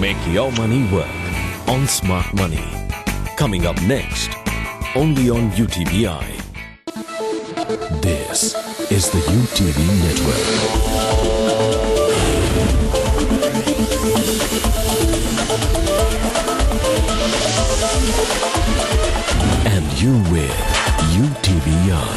Make your money work on Smart Money. Coming up next, only on UTBI. This is the UTV Network. And you with UTBI.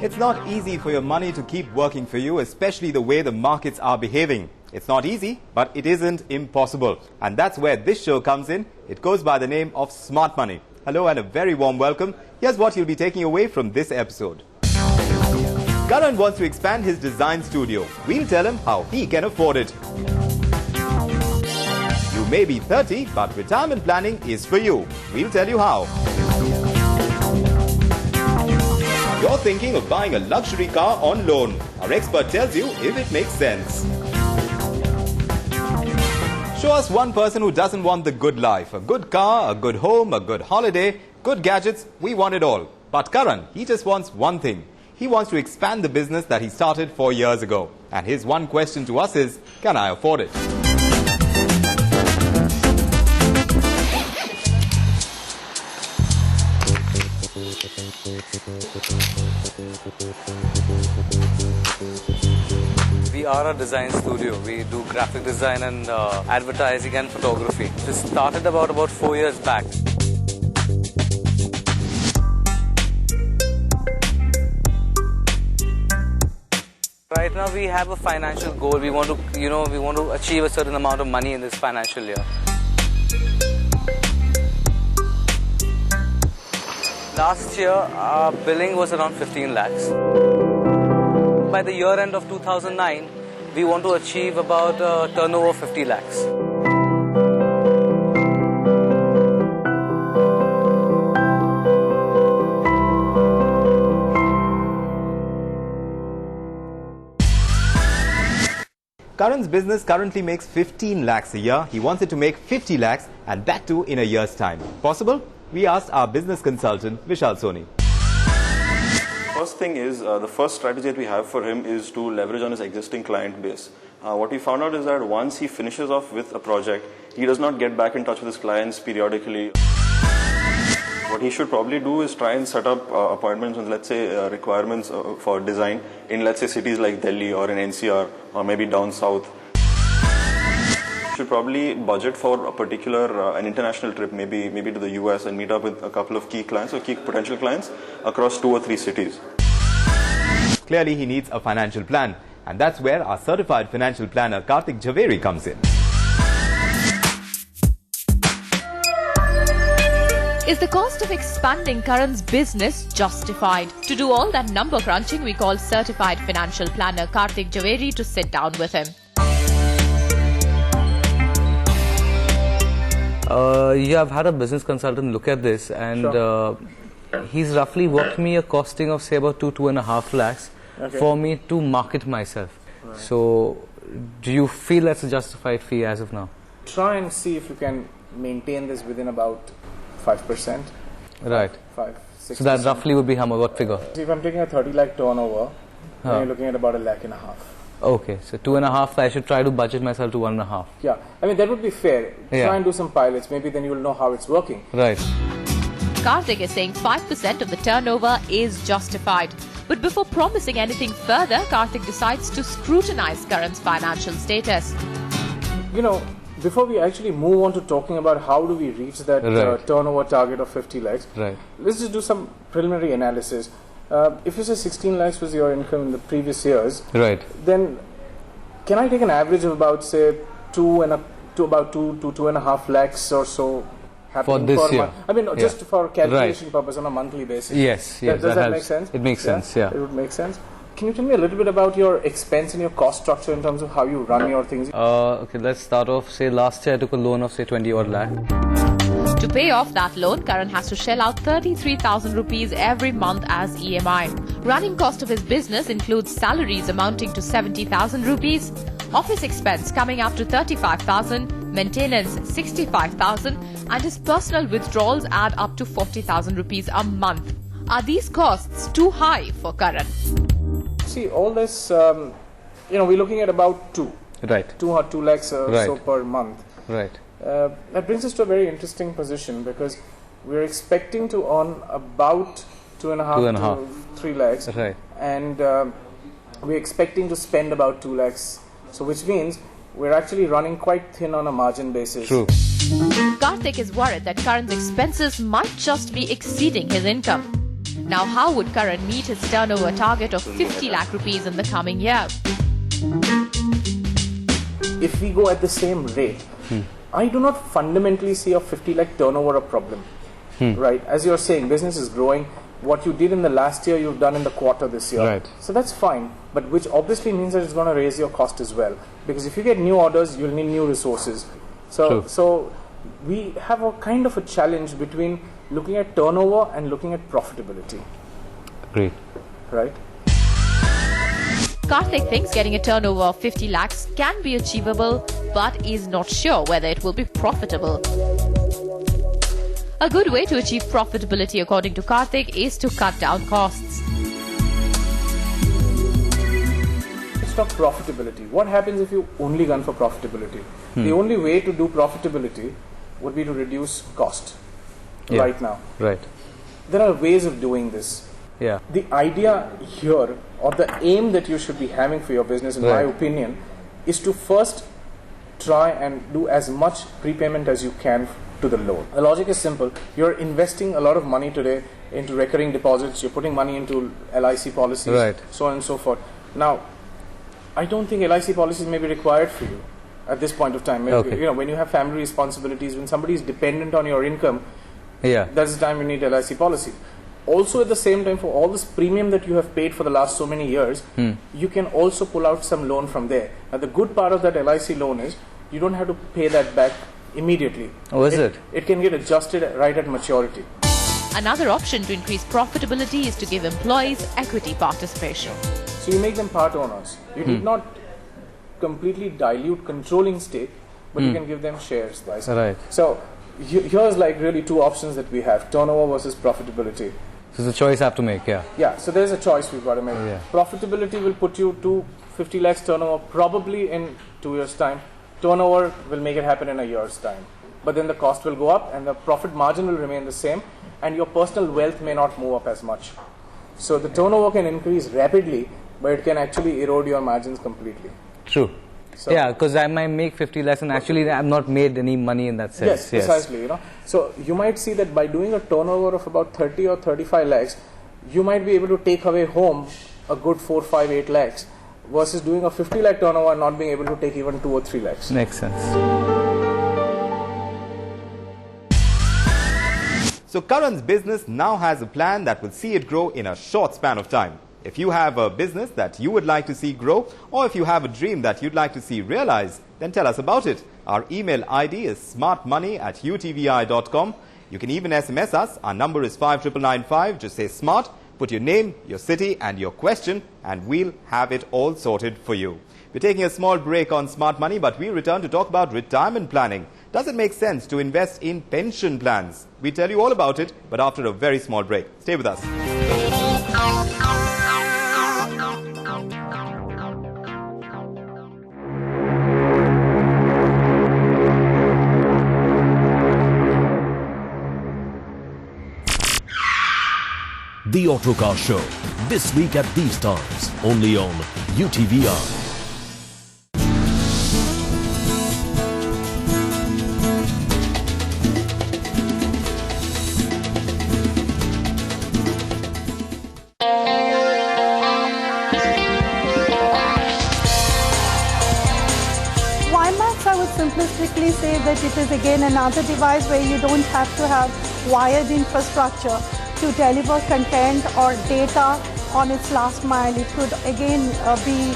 It's not easy for your money to keep working for you, especially the way the markets are behaving. It's not easy, but it isn't impossible. And that's where this show comes in. It goes by the name of Smart Money. Hello and a very warm welcome. Here's what you'll be taking away from this episode. Karan wants to expand his design studio. We'll tell him how he can afford it. You may be 30, but retirement planning is for you. We'll tell you how. You're thinking of buying a luxury car on loan. Our expert tells you if it makes sense. Show us one person who doesn't want the good life. A good car, a good home, a good holiday, good gadgets. We want it all. But Karan, he just wants one thing. He wants to expand the business that he started 4 years ago. And his one question to us is, can I afford it? We are a design studio. We do graphic design and advertising and photography. This started about 4 years back. Right now we have a financial goal. We want to achieve a certain amount of money in this financial year. Last year, our billing was around 15 lakhs. By the year end of 2009, we want to achieve about a turnover of 50 lakhs. Karan's business currently makes 15 lakhs a year. He wants it to make 50 lakhs and that too in a year's time. Possible? We asked our business consultant, Vishal Soni. First thing is, the first strategy that we have for him is to leverage on his existing client base. What we found out is that once he finishes off with a project, he does not get back in touch with his clients periodically. What he should probably do is try and set up appointments with, let's say, requirements for design in, let's say, cities like Delhi or in NCR or maybe down south. Should probably budget for a particular an international trip, maybe to the US, and meet up with a couple of key clients or key potential clients across 2 or 3 cities. Clearly, he needs a financial plan, and that's where our certified financial planner Karthik Jhaveri comes in. Is the cost of expanding Karan's business justified? To do all that number crunching, we call certified financial planner Karthik Jhaveri to sit down with him. Yeah, I've had a business consultant look at this, and he's roughly worked me a costing of say about 2.5 lakhs for me to market myself. Right. So, do you feel that's a justified fee as of now? Try and see if you can maintain this within about 5%. Right. 5-6%. So that roughly would be how much? What figure? So if I'm taking a 30 lakh turnover, then you're looking at about 1.5 lakh. Okay, so 2.5, I should try to budget myself to 1.5. Yeah, I mean that would be fair. Yeah. Try and do some pilots, maybe then you will know how it's working. Right. Karthik is saying 5% of the turnover is justified. But before promising anything further, Karthik decides to scrutinize Karan's financial status. You know, before we actually move on to talking about how do we reach that turnover target of 50 lakhs, let's just do some preliminary analysis. If you say 16 lakhs was your income in the previous years, then can I take an average of about say 2.5 lakhs or so happening for this year? Month? I mean, just for calculation purpose on a monthly basis. Yes, Does that make sense? It makes sense, yeah. It would make sense. Can you tell me a little bit about your expense and your cost structure in terms of how you run your things? Okay, let's start off. Say last year I took a loan of say 20 odd lakh. To pay off that loan, Karan has to shell out 33,000 rupees every month as EMI. Running cost of his business includes salaries amounting to 70,000 rupees, Office expense coming up to 35,000, maintenance 65,000, and his personal withdrawals add up to 40,000 rupees a month. Are these costs too high for Karan? See, all this, we're looking at about 2 lakhs or so per month. Right. That brings us to a very interesting position, because we're expecting to earn about 2.5 to 3 lakhs. Right. And we're expecting to spend about 2 lakhs. So which means we're actually running quite thin on a margin basis. True. Karthik is worried that Karan's expenses might just be exceeding his income. Now, how would Karan meet his turnover target of 50 lakh rupees in the coming year? If we go at the same rate, I do not fundamentally see a 50 lakh turnover a problem. Right? As you're saying, business is growing. What you did in the last year, you've done in the quarter this year. Right. So that's fine, but which obviously means that it's going to raise your cost as well. Because if you get new orders, you'll need new resources. So we have a kind of a challenge between looking at turnover and looking at profitability. Agreed. Right? Karthik thinks getting a turnover of 50 lakhs can be achievable, but is not sure whether it will be profitable. A good way to achieve profitability, according to Karthik, is to cut down costs. Let's talk profitability. What happens if you only gun for profitability? The only way to do profitability would be to reduce cost right now. Right. There are ways of doing this. Yeah. The idea here, or the aim that you should be having for your business, in my opinion, is to first try and do as much prepayment as you can to the loan. The logic is simple. You're investing a lot of money today into recurring deposits. You're putting money into LIC policies, so on and so forth. Now, I don't think LIC policies may be required for you at this point of time. When you have family responsibilities, when somebody is dependent on your income, that's the time you need LIC policy. Also, at the same time, for all this premium that you have paid for the last so many years, you can also pull out some loan from there. Now, the good part of that LIC loan is you don't have to pay that back immediately. Oh, is it? It can get adjusted right at maturity. Another option to increase profitability is to give employees equity participation. So you make them part owners. You did not completely dilute controlling stake, but you can give them shares. Right. So here's like really 2 options that we have: turnover versus profitability. So it's a choice I have to make, Yeah, so there's a choice we've got to make. Profitability will put you to 50 lakhs turnover probably in 2 years' time. Turnover will make it happen in a year's time. But then the cost will go up and the profit margin will remain the same, and your personal wealth may not move up as much. So the turnover can increase rapidly, but it can actually erode your margins completely. True. So because I might make 50 lakhs and actually I'm not made any money in that sense. Yes, precisely. So you might see that by doing a turnover of about 30 or 35 lakhs, you might be able to take away home a good 4, 5, 8 lakhs. Versus doing a 50 lakh turnover and not being able to take even 2 or 3 lakhs. Makes sense. So Karan's business now has a plan that will see it grow in a short span of time. If you have a business that you would like to see grow, or if you have a dream that you'd like to see realized, then tell us about it. Our email ID is smartmoney@utvi.com. You can even SMS us. Our number is 59995. Just say SMART. Put your name, your city and your question, and we'll have it all sorted for you. We're taking a small break on Smart Money, but we return to talk about retirement planning. Does it make sense to invest in pension plans? We tell you all about it, but after a very small break. Stay with us. The Autocar Show, this week at these times, only on UTVI. WiMAX, I would simplistically say that it is again another device where you don't have to have wired infrastructure to deliver content or data on its last mile. It could again be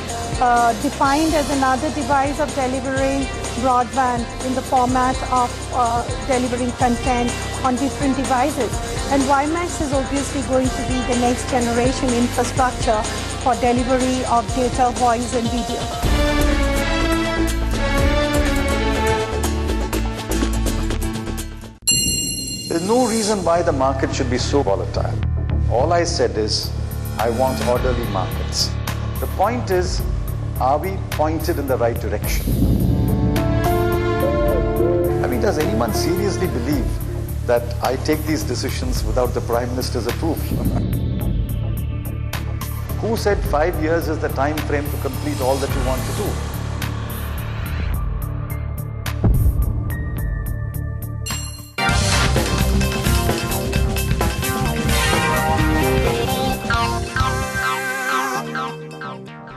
defined as another device of delivering broadband in the format of delivering content on different devices. And WiMAX is obviously going to be the next generation infrastructure for delivery of data, voice and video. no reason why the market should be so volatile. All I said is, I want orderly markets. The point is, are we pointed in the right direction? I mean, does anyone seriously believe that I take these decisions without the Prime Minister's approval? Who said 5 years is the time frame to complete all that you want to do?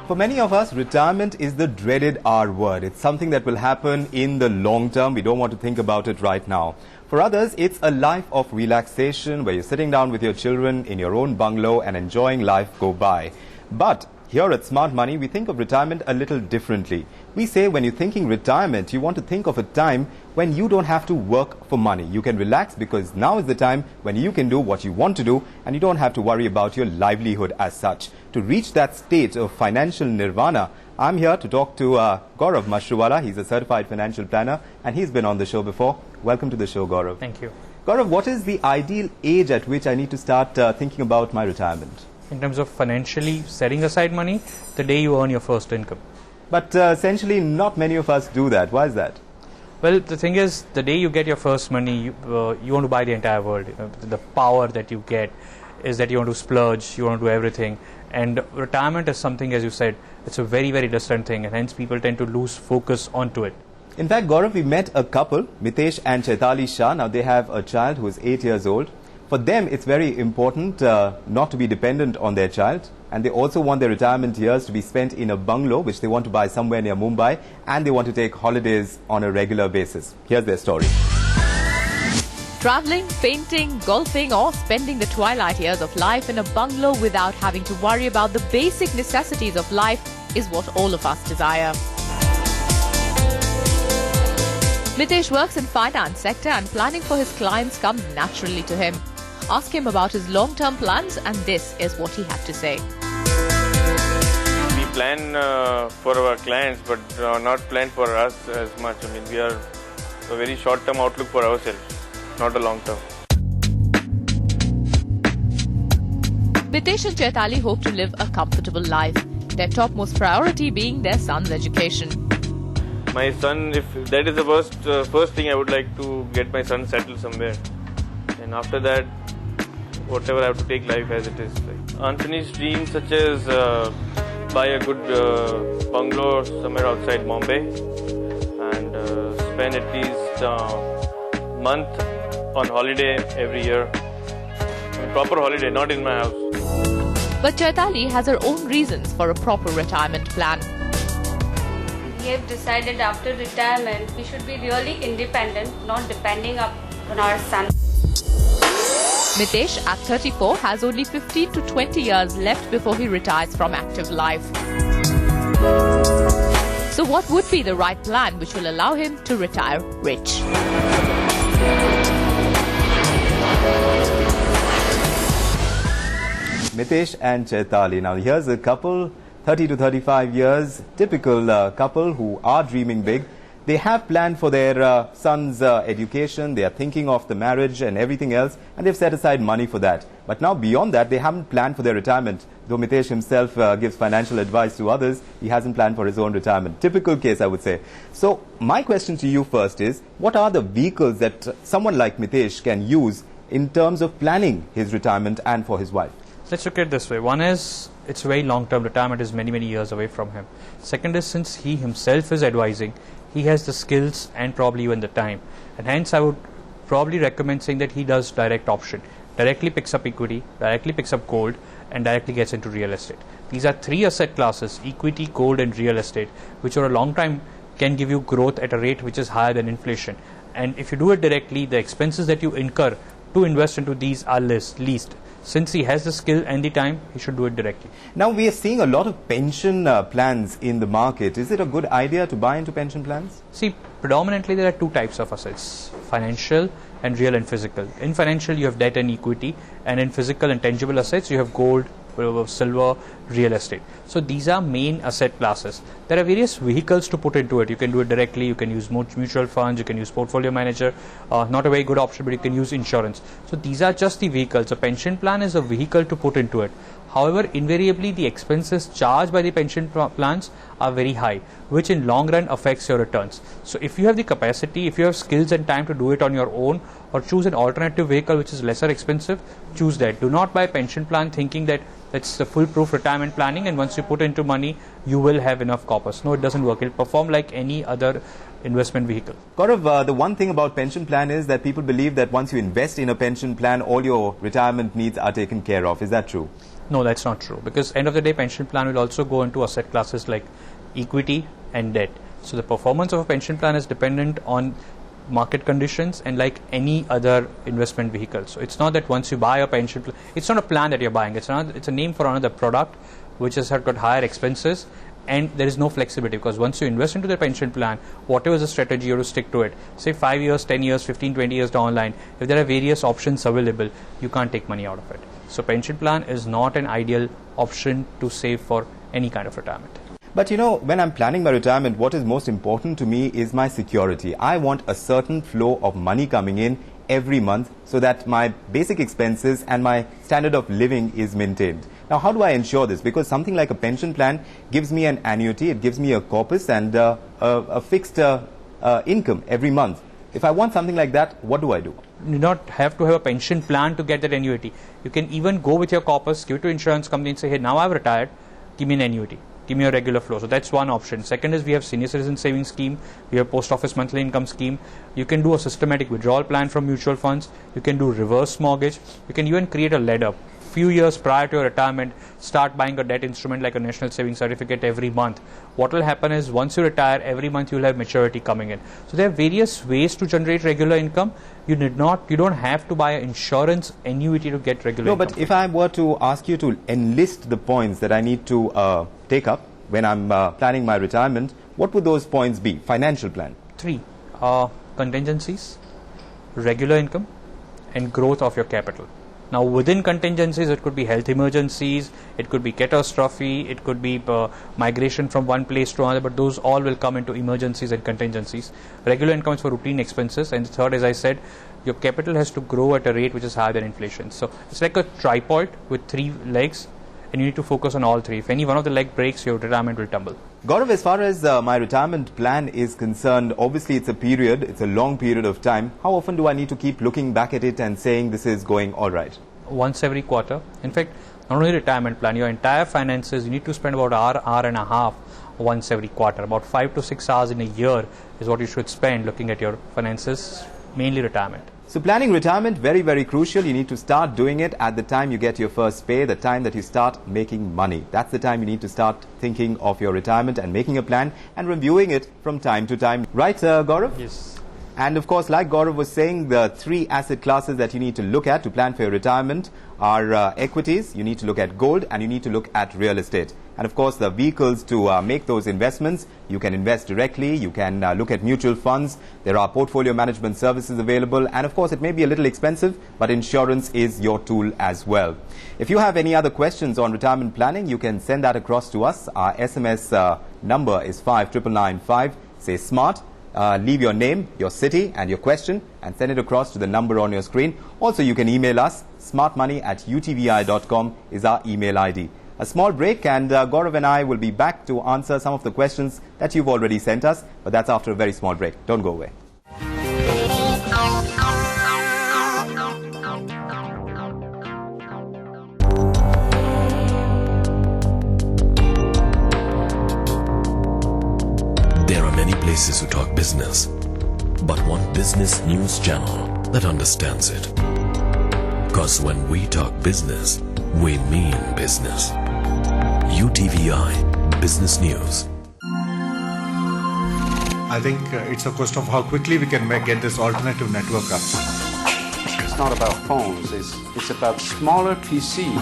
For many of us, retirement is the dreaded R word. It's something that will happen in the long term. We don't want to think about it right now. For others, it's a life of relaxation where you're sitting down with your children in your own bungalow and enjoying life go by. But here at Smart Money, we think of retirement a little differently. We say when you're thinking retirement, you want to think of a time when you don't have to work for money. You can relax because now is the time when you can do what you want to do and you don't have to worry about your livelihood as such. To reach that state of financial nirvana, I'm here to talk to Gaurav Mashruwala. He's a certified financial planner and he's been on the show before. Welcome to the show, Gaurav. Thank you. Gaurav, what is the ideal age at which I need to start thinking about my retirement? In terms of financially setting aside money, the day you earn your first income. But essentially, not many of us do that. Why is that? Well, the thing is, the day you get your first money, you want to buy the entire world. The power that you get is that you want to splurge, you want to do everything. And retirement is something, as you said, it's a very, very distant thing, and hence people tend to lose focus onto it. In fact, Gaurav, we met a couple, Mitesh and Chaitali Shah. Now, they have a child who is 8 years old. For them, it's very important not to be dependent on their child. And they also want their retirement years to be spent in a bungalow, which they want to buy somewhere near Mumbai. And they want to take holidays on a regular basis. Here's their story. Traveling, painting, golfing, or spending the twilight years of life in a bungalow without having to worry about the basic necessities of life is what all of us desire. Mitesh works in finance sector and planning for his clients comes naturally to him. Ask him about his long-term plans and this is what he had to say. We plan for our clients but not plan for us as much. I mean, we are a very short-term outlook for ourselves, not a long-term. Mitesh and Chaitali hope to live a comfortable life, their topmost priority being their son's education. My son, if that is the first thing I would like to get my son settled somewhere. And after that, whatever I have to take life as it is. Like unfinished dreams such as buy a good bungalow somewhere outside Bombay and spend at least a month on holiday every year. I mean, proper holiday, not in my house. But Chaitali has her own reasons for a proper retirement plan. We have decided after retirement we should be really independent, not depending on our son. Mitesh at 34 has only 15 to 20 years left before he retires from active life. So what would be the right plan which will allow him to retire rich? Mitesh and Chaitali. Now, here's a couple, 30 to 35 years, typical couple who are dreaming big. They have planned for their son's education. They are thinking of the marriage and everything else, and they've set aside money for that. But now beyond that, they haven't planned for their retirement. Though Mitesh himself gives financial advice to others, he hasn't planned for his own retirement. Typical case, I would say. So my question to you first is, what are the vehicles that someone like Mitesh can use in terms of planning his retirement and for his wife? Let's look at it this way. One is, it's very long-term. Retirement is many, many years away from him. Second is, since he himself is advising, he has the skills and probably even the time. And hence, I would probably recommend saying that he does direct option. Directly picks up equity, directly picks up gold, and directly gets into real estate. These are three asset classes, equity, gold, and real estate, which over a long time can give you growth at a rate which is higher than inflation. And if you do it directly, the expenses that you incur to invest into these are least. Since he has the skill and the time, he should do it directly. Now, we are seeing a lot of pension plans in the market. Is it a good idea to buy into pension plans? See, predominantly there are two types of assets, financial and real and physical. In financial, you have debt and equity, and in physical and tangible assets, you have gold, silver, real estate. So these are main asset classes. There are various vehicles to put into it. You can do it directly, you can use mutual funds, you can use portfolio manager, not a very good option, but you can use insurance. So these are just the vehicles. A pension plan is a vehicle to put into it. However, invariably the expenses charged by the pension plans are very high, which in long run affects your returns. So if you have the capacity, if you have skills and time to do it on your own, or choose an alternative vehicle which is lesser expensive, choose that. Do not buy a pension plan thinking that that's the foolproof retirement planning and once you put into money, you will have enough corpus. No, it doesn't work. It will perform like any other investment vehicle. Gaurav, the one thing about pension plan is that people believe that once you invest in a pension plan, all your retirement needs are taken care of. Is that true? No, that's not true, because end of the day pension plan will also go into asset classes like equity and debt. So the performance of a pension plan is dependent on market conditions and like any other investment vehicle. So it's not that once you buy a pension plan, it's not a plan that you're buying, it's a name for another product which has got higher expenses, and there is no flexibility, because once you invest into the pension plan, whatever is the strategy, you have to stick to it. Say 5 years, 10 years, 15, 20 years down the line, if there are various options available, you can't take money out of it. So pension plan is not an ideal option to save for any kind of retirement. But you know, when I'm planning my retirement, what is most important to me is my security. I want a certain flow of money coming in every month so that my basic expenses and my standard of living is maintained. Now, how do I ensure this? Because something like a pension plan gives me an annuity, it gives me a corpus and a fixed income every month. If I want something like that, what do I do? You do not have to have a pension plan to get that annuity. You can even go with your corpus, give it to insurance company and say, hey, now I've retired, give me an annuity. Give me a regular flow. So that's one option. Second is we have senior citizen savings scheme. We have post office monthly income scheme. You can do a systematic withdrawal plan from mutual funds. You can do reverse mortgage. You can even create a ladder. Few years prior to your retirement, start buying a debt instrument like a national savings certificate every month. What will happen is once you retire, every month you will have maturity coming in. So there are various ways to generate regular income. You don't have to buy an insurance annuity to get regular income. No, but if I were to ask you to enlist the points that I need to take up when I'm planning my retirement, what would those points be? Financial plan. 3. Contingencies, regular income, and growth of your capital. Now within contingencies, it could be health emergencies, it could be catastrophe, it could be migration from one place to another, but those all will come into emergencies and contingencies. Regular income is for routine expenses, and the third, as I said, your capital has to grow at a rate which is higher than inflation. So it's like a tripod with 3 legs, and you need to focus on all 3. If any one of the leg breaks, your retirement will tumble. Gaurav, as far as my retirement plan is concerned, obviously it's a long period of time. How often do I need to keep looking back at it and saying this is going all right? Once every quarter. In fact, not only retirement plan, your entire finances, you need to spend about hour and a half once every quarter. About 5 to 6 hours in a year is what you should spend looking at your finances, mainly retirement. So planning retirement, very, very crucial. You need to start doing it at the time you get your first pay, the time that you start making money. That's the time you need to start thinking of your retirement and making a plan and reviewing it from time to time. Right, Gaurav? Yes. And of course, like Gaurav was saying, the 3 asset classes that you need to look at to plan for your retirement are equities, you need to look at gold, and you need to look at real estate. And of course, the vehicles to make those investments, you can invest directly, you can look at mutual funds, there are portfolio management services available, and of course, it may be a little expensive, but insurance is your tool as well. If you have any other questions on retirement planning, you can send that across to us. Our SMS number is 59995, say SMART. Leave your name, your city and your question and send it across to the number on your screen. Also, you can email us. smartmoney@utvi.com is our email ID. A small break and Gaurav and I will be back to answer some of the questions that you've already sent us, but that's after a very small break. Don't go away. There are many places who talk business, but one business news channel that understands it. Because when we talk business, we mean business. UTVI Business News. I think it's a question of how quickly we can get this alternative network up. It's not about phones, it's about smaller PCs.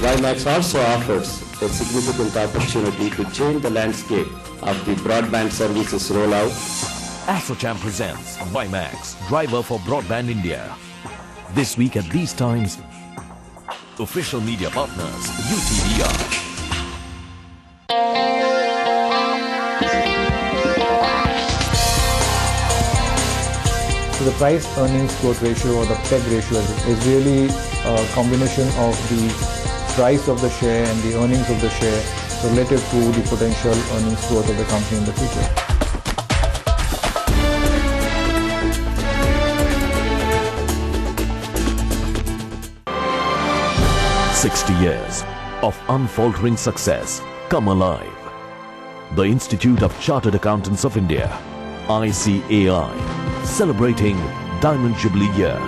WiMAX also offers a significant opportunity to change the landscape of the broadband services rollout. ASSOCHAM presents WiMAX, driver for Broadband India. This week at these times, Official media partners, UTVR. So the price earnings quote ratio or the PEG ratio is really a combination of the price of the share and the earnings of the share relative to the potential earnings growth of the company in the future. "60 years of unfaltering success come alive." The Institute of Chartered Accountants of India, ICAI, celebrating Diamond Jubilee Year.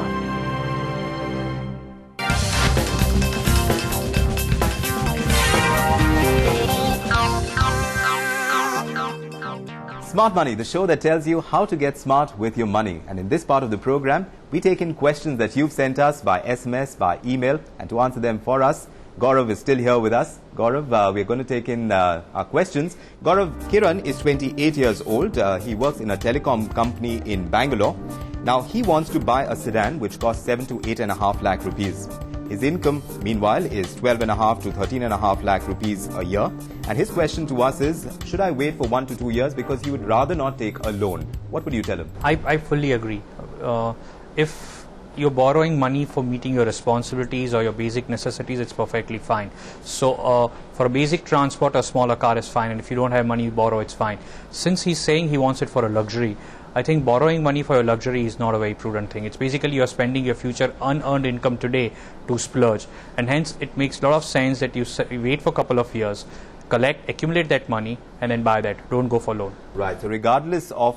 Smart Money, the show that tells you how to get smart with your money. And in this part of the program, we take in questions that you've sent us by SMS, by email, and to answer them for us, Gaurav is still here with us. Gaurav, we're going to take in our questions. Gaurav, Kiran is 28 years old. He works in a telecom company in Bangalore. Now, he wants to buy a sedan which costs 7 to 8.5 lakh rupees. His income, meanwhile, is 12.5 to 13.5 lakh rupees a year. And his question to us is, should I wait for 1 to 2 years because he would rather not take a loan? What would you tell him? I fully agree. If you're borrowing money for meeting your responsibilities or your basic necessities, it's perfectly fine. So for a basic transport, a smaller car is fine, and if you don't have money you borrow, it's fine. Since he's saying he wants it for a luxury, I think borrowing money for your luxury is not a very prudent thing. It's basically you're spending your future unearned income today to splurge, and hence it makes a lot of sense that you wait for a couple of years, collect, accumulate that money, and then buy that. Don't go for loan. Right. So regardless of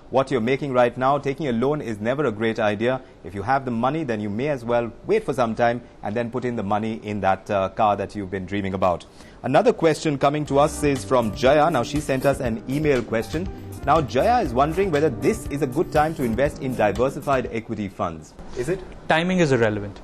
what you're making right now, taking a loan is never a great idea. If you have the money, then you may as well wait for some time and then put in the money in that car that you've been dreaming about. Another question coming to us is from Jaya. Now, she sent us an email question. Now, Jaya is wondering whether this is a good time to invest in diversified equity funds. Is it? Timing is irrelevant.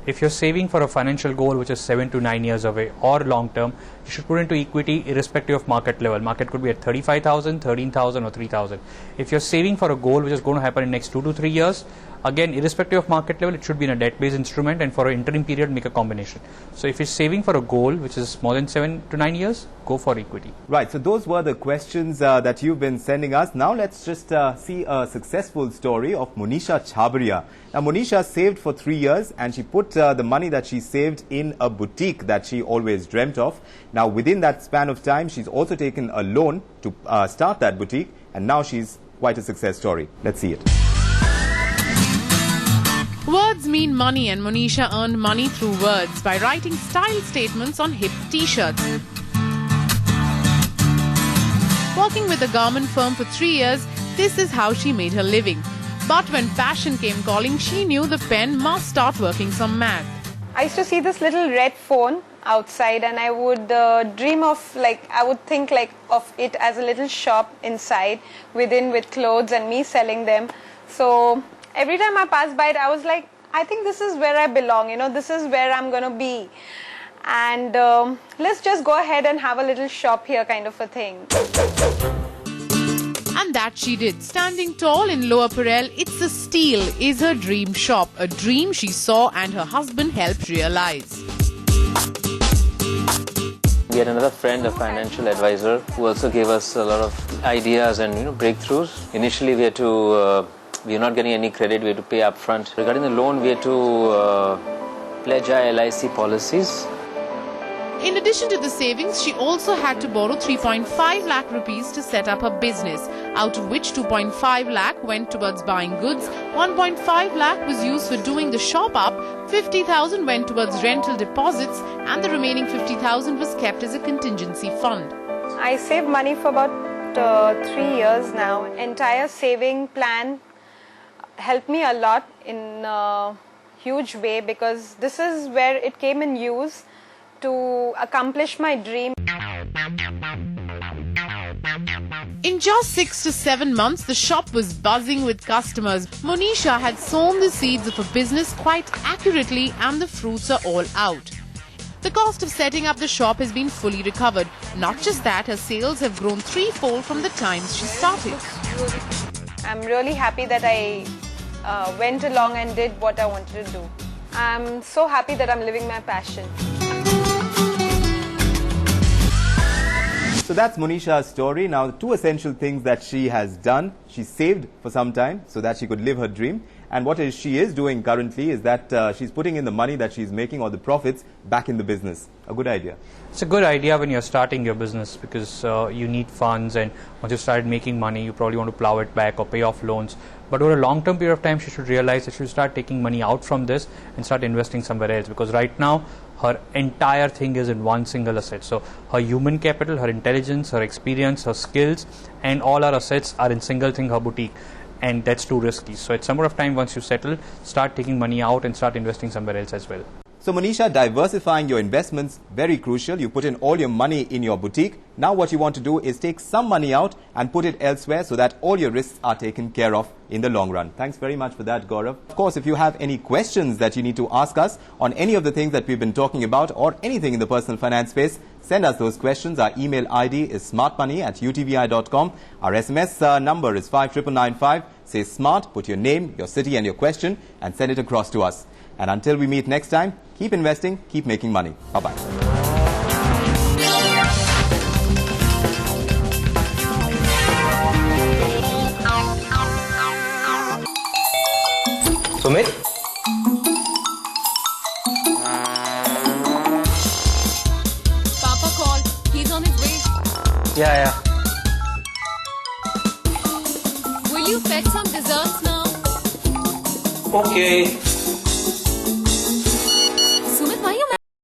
If you're saving for a financial goal which is 7 to 9 years away or long term, you should put into equity irrespective of market level. Market could be at 35,000, 13,000 or 3,000. If you're saving for a goal which is going to happen in the next 2 to 3 years, again, irrespective of market level, it should be in a debt-based instrument, and for an interim period, make a combination. So if you're saving for a goal which is more than 7 to 9 years, go for equity. Right. So those were the questions that you've been sending us. Now let's just see a successful story of Monisha Chhabria. Now, Monisha saved for 3 years and she put the money that she saved in a boutique that she always dreamt of. Now, within that span of time, she's also taken a loan to start that boutique, and now she's quite a success story. Let's see it. Words mean money, and Monisha earned money through words by writing style statements on hip t-shirts. Working with a garment firm for 3 years, this is how she made her living. But when passion came calling, she knew the pen must start working some math. I used to see this little red phone outside, and I would dream of, I would think of it as a little shop inside, with clothes and me selling them. So every time I passed by it, I was like, I think this is where I belong, this is where I'm going to be. And let's just go ahead and have a little shop here, kind of a thing. And that she did. Standing tall in Lower Parel, It's a Steal is her dream shop, a dream she saw and her husband helped realize. We had another friend, a financial advisor, who also gave us a lot of ideas and breakthroughs. Initially, we are not getting any credit. We had to pay upfront. Regarding the loan, we had to pledge our LIC policies. In addition to the savings, she also had to borrow 3.5 lakh rupees to set up her business, out of which 2.5 lakh went towards buying goods, 1.5 lakh was used for doing the shop up, 50,000 went towards rental deposits, and the remaining 50,000 was kept as a contingency fund. I saved money for about 3 years now. Entire saving plan helped me a lot in a huge way, because this is where it came in use to accomplish my dream. In just 6 to 7 months, the shop was buzzing with customers. Monisha had sown the seeds of a business quite accurately, and the fruits are all out. The cost of setting up the shop has been fully recovered. Not just that, her sales have grown threefold from the time she started. I'm really happy that I went along and did what I wanted to do. I'm so happy that I'm living my passion. So that's Monisha's story. Now, 2 essential things that she has done. She saved for some time so that she could live her dream. And what she is doing currently is that she's putting in the money that she's making or the profits back in the business. A good idea. It's a good idea when you're starting your business because you need funds, and once you start making money, you probably want to plow it back or pay off loans. But over a long-term period of time, she should realize that she should start taking money out from this and start investing somewhere else, because right now her entire thing is in one single asset. So her human capital, her intelligence, her experience, her skills, and all her assets are in single thing, her boutique. And that's too risky. So at some point of time, once you settle, start taking money out and start investing somewhere else as well. So Monisha, diversifying your investments, very crucial. You put in all your money in your boutique. Now what you want to do is take some money out and put it elsewhere so that all your risks are taken care of in the long run. Thanks very much for that, Gaurav. Of course, if you have any questions that you need to ask us on any of the things that we've been talking about or anything in the personal finance space, send us those questions. Our email ID is smartmoney@utvi.com. Our SMS number is 59995. Say SMART, put your name, your city and your question and send it across to us. And until we meet next time, keep investing, keep making money. Bye-bye. Sumit? Papa called. He's on his way. Yeah. Will you fetch some desserts now? Okay.